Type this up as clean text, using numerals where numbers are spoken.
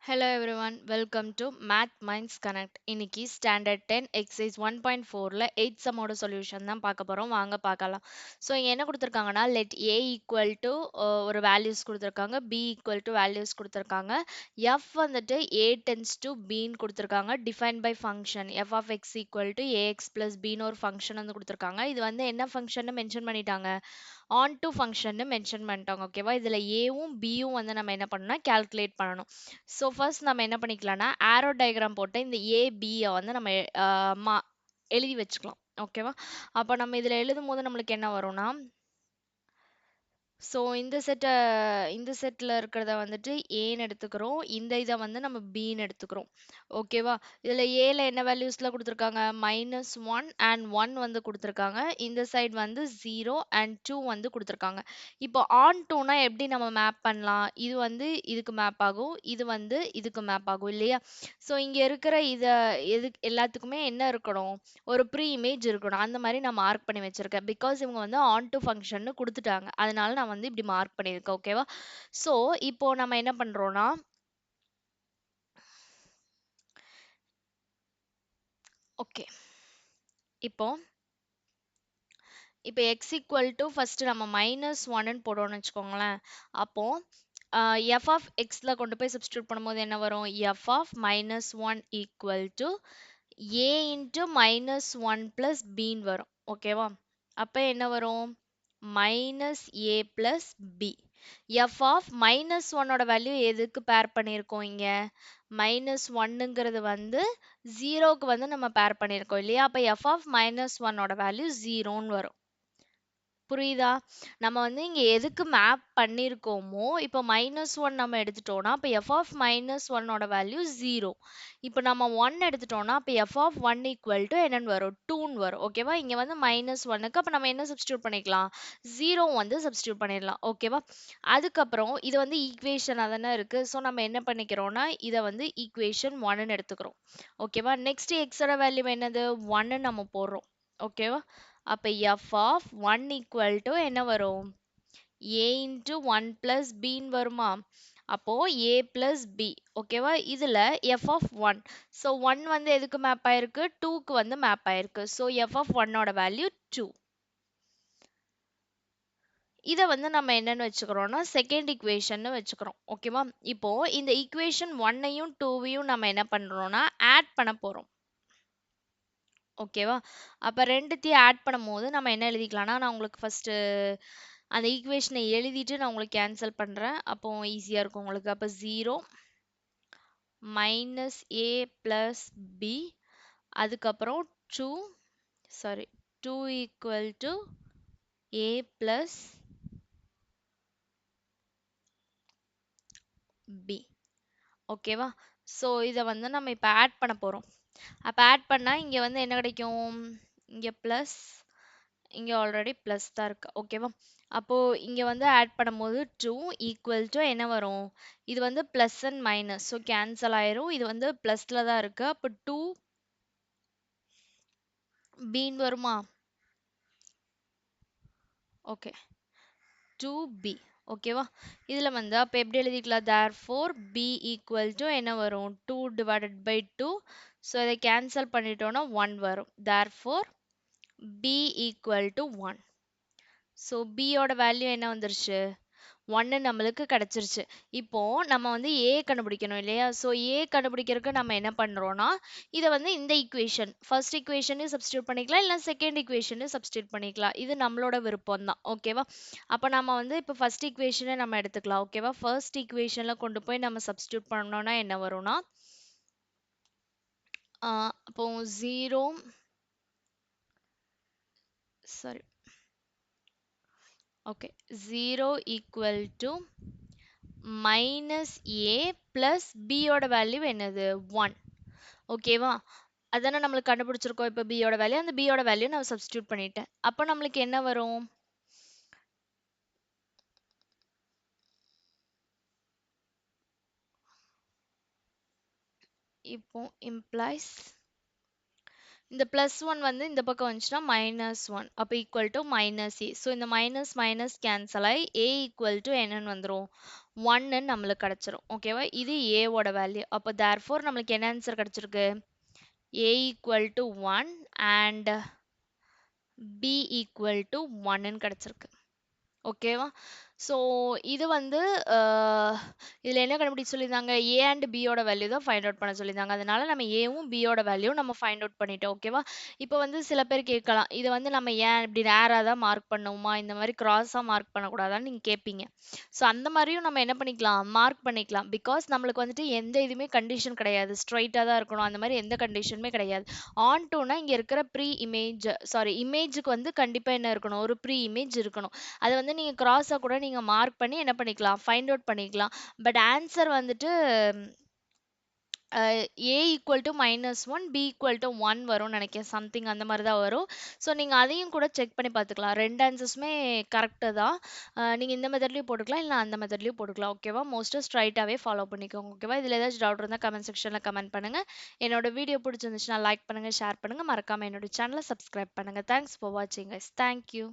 Hello everyone, welcome to Math Minds Connect. இன்னைக்கு standard 10 exercise 1.4ல 8 சம்மோட சொல்யூஷன் தான் பார்க்க போறோம். வாங்க பார்க்கலாம். ஸோ இங்க என்ன கொடுத்துருக்காங்கன்னா லெட் ஏ ஈக்குவல் டு ஒரு வேல்யூஸ் கொடுத்துருக்காங்க, பி ஈக்குவல் டு வேல்யூஸ் கொடுத்துருக்காங்க, எஃப் வந்துட்டு ஏ டென்ஸ் டு பின்னு கொடுத்துருக்காங்க, define by function F of X equal to AX plus பின்னு ஒரு ஃபங்க்ஷன் வந்து கொடுத்துருக்காங்க. இது வந்து என்ன ஃபங்க்ஷன் மென்ஷன் பண்ணிட்டாங்க, ஆன் டு ஃபங்க்ஷன் மென்ஷன் பண்ணிட்டாங்க. ஓகேவா, இதுல ஏவும் பியும் வந்து நம்ம என்ன பண்ணணும்னா கால்குலேட் பண்ணணும். ஸோ ஃபர்ஸ்ட் நம்ம என்ன பண்ணிக்கலாம்னா ஆரோ டயக்ராம் போட்டு இந்த ஏபியை வந்து நம்ம எழுதி வச்சுக்கலாம். ஓகேவா, அப்போ நம்ம இதில் எழுதும் போது நம்மளுக்கு என்ன வரும்னா, ஸோ இந்த செட்டில் இருக்கிறத வந்துட்டு ஏன்னு எடுத்துக்கிறோம், இந்த இதை வந்து நம்ம பின்னு எடுத்துக்கிறோம். ஓகேவா, இதில் ஏல என்ன வேல்யூஸில் கொடுத்துருக்காங்க, -1 அண்ட் 1 வந்து கொடுத்துருக்காங்க, இந்த சைடு வந்து 0 அண்ட் 2 வந்து கொடுத்துருக்காங்க. இப்போ ஆன் டூனா எப்படி நம்ம மேப் பண்ணலாம், இது வந்து இதுக்கு மேப் ஆகும், இது வந்து இதுக்கு மேப் ஆகும் இல்லையா. ஸோ இங்கே இருக்கிற இதை எல்லாத்துக்குமே என்ன இருக்கணும், ஒரு ப்ரீ இமேஜ் இருக்கணும். அந்த மாதிரி நான் மார்க் பண்ணி வச்சிருக்கேன், பிகாஸ் இவங்க வந்து ஆன் டு ஃபங்க்ஷன் கொடுத்துட்டாங்க, அதனால நான் வந்து இப்படி மார்க் பண்ணியிருக்கேன். ஓகேவா, ஸோ இப்போ நம்ம என்ன பண்றோம்னா, ஓகே, இப்போ இப்போ எக்ஸ் ஈக்குவல் டு ஃபர்ஸ்ட் நம்ம -1ன்னு போடுவோம்னு வச்சுக்கோங்களேன். அப்போ எஃப் ஆஃப் எக்ஸில் கொண்டு போய் சப்ஸ்டியூட் பண்ணும்போது என்ன வரும், F of -1 equal to A into -1 plus பின்னு வரும். ஓகேவா, அப்போ என்ன வரும், -a plus B. F of -1ஓட வேல்யூ எதுக்கு பேர் பண்ணியிருக்கோம், இங்கே -1ங்கிறது வந்து 0க்கு வந்து நம்ம பேர் பண்ணியிருக்கோம் இல்லையா. அப்போ எஃப் ஆஃப் -1ஓட வேல்யூ 0ன்னு வரும். புரியுதா, நம்ம வந்து இங்க எதுக்கு மேப் பண்ணியிருக்கோமோ, இப்போ -1 நம்ம எடுத்துட்டோம்னா அப்போ எஃப் ஆஃப் -1ஓட வேல்யூ 0. இப்போ நம்ம 1 எடுத்துட்டோம்னா அப்போ எஃப் ஆஃப் 1 ஈக்குவல் டு என்னன்னு வரும், 2ன்னு வரும். ஓகேவா, இங்க வந்து -1க்கு அப்போ நம்ம என்ன சப்ஸ்டியூட் பண்ணிக்கலாம், 0 வந்து சப்ஸ்டியூட் பண்ணிடலாம். ஓகேவா, அதுக்கப்புறம் இது வந்து ஈக்குவேஷனாக தானே இருக்கு, ஸோ நம்ம என்ன பண்ணிக்கிறோம்னா இதை வந்து ஈக்குவேஷன் 1ன்னு எடுத்துக்கிறோம். ஓகேவா, நெக்ஸ்ட் எக்ஸோட வேல்யூ என்னது, 1 நம்ம போடுறோம். ஓகேவா, அப்போ எஃப் ஆஃப் 1 ஈக்குவல் டு என்ன வரும், ஏ இன்ட்டு 1 ப்ளஸ் பின்னு வருமா. அப்போ ஏ ப்ளஸ் பி. ஓகேவா, இதில் எஃப் ஆஃப் 1, ஸோ 1 வந்து எதுக்கு மேப் ஆயிருக்கு, 2க்கு வந்து மேப் ஆயிருக்கு. ஸோ எஃப் ஆஃப் 1ஓட வேல்யூ 2. இதை வந்து நம்ம என்னன்னு வச்சுக்கிறோம்னா செகண்ட் ஈக்குவேஷன் வச்சுக்கிறோம். ஓகேவா, இப்போ இந்த ஈக்குவேஷன் 1ஐயும் 2வையும் நம்ம என்ன பண்றோம்னா ஆட் பண்ண போறோம். ஓகேவா, அப்போ ரெண்டுத்தையும் ஆட் பண்ணும்போது நம்ம என்ன எழுதிக்கலாம்னா, நான் உங்களுக்கு ஃபர்ஸ்ட் அந்த ஈக்குவேஷனை எழுதிட்டு நான் உங்களுக்கு கேன்சல் பண்றேன், அப்போ ஈஸியா இருக்கும் உங்களுக்கு. அப்போ 0 -a ப்ளஸ் b, அதுக்கப்புறம் 2 sorry 2 equal to a plus b. ஓகேவா, ஸோ இதை வந்து நம்ம இப்போ ஆட் பண்ண போறோம். அப்போ ஆட் பண்ணால் இங்கே வந்து என்ன கிடைக்கும், இங்கே ப்ளஸ், இங்கே ஆல்ரெடி ப்ளஸ் தான் இருக்கு. ஓகேவா, அப்போது இங்கே வந்து ஆட் பண்ணும்போது 2 ஈக்குவல் டு என்ன வரும், இது வந்து plus and minus, so cancel ஆயிரும், இது வந்து ப்ளஸில் தான் இருக்கு. அப்போ 2 பின்னு வருமா. Okay, 2b. ஓகேவா, இதில் வந்து அப்போ எப்படி எழுதிக்கலாம், therefore b ஈக்குவல் டு என்ன வரும், 2 டிவைடட் பை 2, ஸோ இதை கேன்சல் பண்ணிட்டோன்னா 1 வரும். therefore b equal to 1. So பியோட வேல்யூ என்ன வந்துருச்சு, 1 நம்மளுக்கு கிடைச்சிருச்சு. இப்போ நம்ம வந்து ஏ கண்டுபிடிக்கணும் இல்லையா. ஸோ ஏ கண்டுபிடிக்கிறதுக்கு நம்ம என்ன பண்றோம்னா, இதை வந்து இந்த ஈக்குவேஷன் ஃபர்ஸ்ட் ஈக்குவேஷனையும் சப்ஸ்டியூட் பண்ணிக்கலாம், இல்லை செகண்ட் ஈக்குவேஷனையும் சப்ஸ்டியூட் பண்ணிக்கலாம், இது நம்மளோட விருப்பம் தான். ஓகேவா, அப்போ நம்ம வந்து இப்போ ஃபர்ஸ்ட் ஈக்குவேஷனை நம்ம எடுத்துக்கலாம். ஓகேவா, ஃபர்ஸ்ட் ஈக்குவேஷன்ல கொண்டு போய் நம்ம சப்ஸ்டியூட் பண்ணோம்னா என்ன வரும்னா, அப்போ 0 sorry okay 0 equal to -a plus பியோட வேல்யூ என்னது, 1. ஓகேவா, அதானே நம்மளுக்கு கண்டுபிடிச்சிருக்கோம். இப்போ பியோட வேல்யூ, அந்த பியோட வேல்யூ நான் சப்ஸ்டியூட் பண்ணிட்டேன். அப்போ நம்மளுக்கு என்ன வரும், இப்போ இம்ப்ளைஸ் இந்த பிளஸ் ஒன் வந்து இந்த பக்கம் வந்துச்சுன்னா மைனஸ் ஒன் அப்போ equal to minus A. So இந்த மைனஸ் மைனஸ் கேன்சல் ஆகி ஏ ஈக்குவல் டு என்னன்னு வந்துடும், ஒன்னு நம்மளுக்கு கிடச்சிரும். ஓகேவா, இது ஏவோட வேல்யூ. அப்போ தேர்ஃபோர் நம்மளுக்கு என்ன ஆன்சர் கிடச்சிருக்கு, A equal to one and B equal to ஒன்னு கிடச்சிருக்கு. ஓகேவா, ஸோ இது வந்து இதில் என்ன கண்டுபிடிச்சு சொல்லியிருந்தாங்க, ஏ அண்ட் பியோட வேல்யூ தான் ஃபைண்ட் அவுட் பண்ண சொல்லியிருந்தாங்க. அதனால நம்ம ஏவும் பியோட வேல்யூ நம்ம ஃபைண்ட் அவுட் பண்ணிட்டோம். ஓகேவா, இப்போ வந்து சில பேர் கேட்கலாம், இது வந்து நம்ம ஏன் இப்படி நேராக தான் மார்க் பண்ணுவோமா, இந்த மாதிரி கிராஸாக மார்க் பண்ணக்கூடாதான்னு நீங்கள் கேட்பீங்க. ஸோ அந்த மாதிரியும் நம்ம என்ன பண்ணிக்கலாம், மார்க் பண்ணிக்கலாம். பிகாஸ் நம்மளுக்கு வந்துட்டு எந்த இதுவுமே கண்டிஷன் கிடையாது, ஸ்ட்ரைட்டாக தான் இருக்கணும், அந்த மாதிரி எந்த கண்டிஷனுமே கிடையாது. ஆன் டூனா இங்கே இருக்கிற ப்ரீ இமேஜ், சாரி இமேஜுக்கு வந்து கண்டிப்பாக என்ன இருக்கணும், ஒரு ப்ரீ இமேஜ் இருக்கணும். அதை வந்து நீங்கள் கிராஸாக கூட நீங்கள் மார்க் பண்ணி என்ன பண்ணிக்கலாம், ஃபைண்ட் அவுட் பண்ணிக்கலாம். பட் ஆன்சர் வந்துட்டு A equal to minus one B equal to one வரும்னு நினைக்கிறேன், சம்திங் அந்த மாதிரி தான் வரும். ஸோ நீங்கள் அதையும் கூட செக் பண்ணி பார்த்துக்கலாம். ரெண்டு ஆன்சர்ஸுமே கரெக்டு தான். நீங்கள் இந்த மெத்தட்லையும் போட்டுக்கலாம், இல்லை அந்த மெத்தட்லையும் போட்டுக்கலாம். ஓகேவா, மோஸ்ட்டாக ஸ்ட்ரைட்டாகவே ஃபாலோ பண்ணிக்கோங்க. ஓகேவா, இதில் ஏதாச்சும் டவுட் இருந்தால் கமெண்ட் செக்ஷனில் கமெண்ட் பண்ணுங்கள். என்னோட வீடியோ பிடிச்சிருந்துச்சுன்னா லைக் பண்ணுங்கள், ஷேர் பண்ணுங்கள், மறக்காமல் என்னோட சேனலை சப்ஸ்கிரைப் பண்ணுங்கள். தேங்க்ஸ் ஃபார் வாட்சிங் கைஸ். தேங்க்யூ.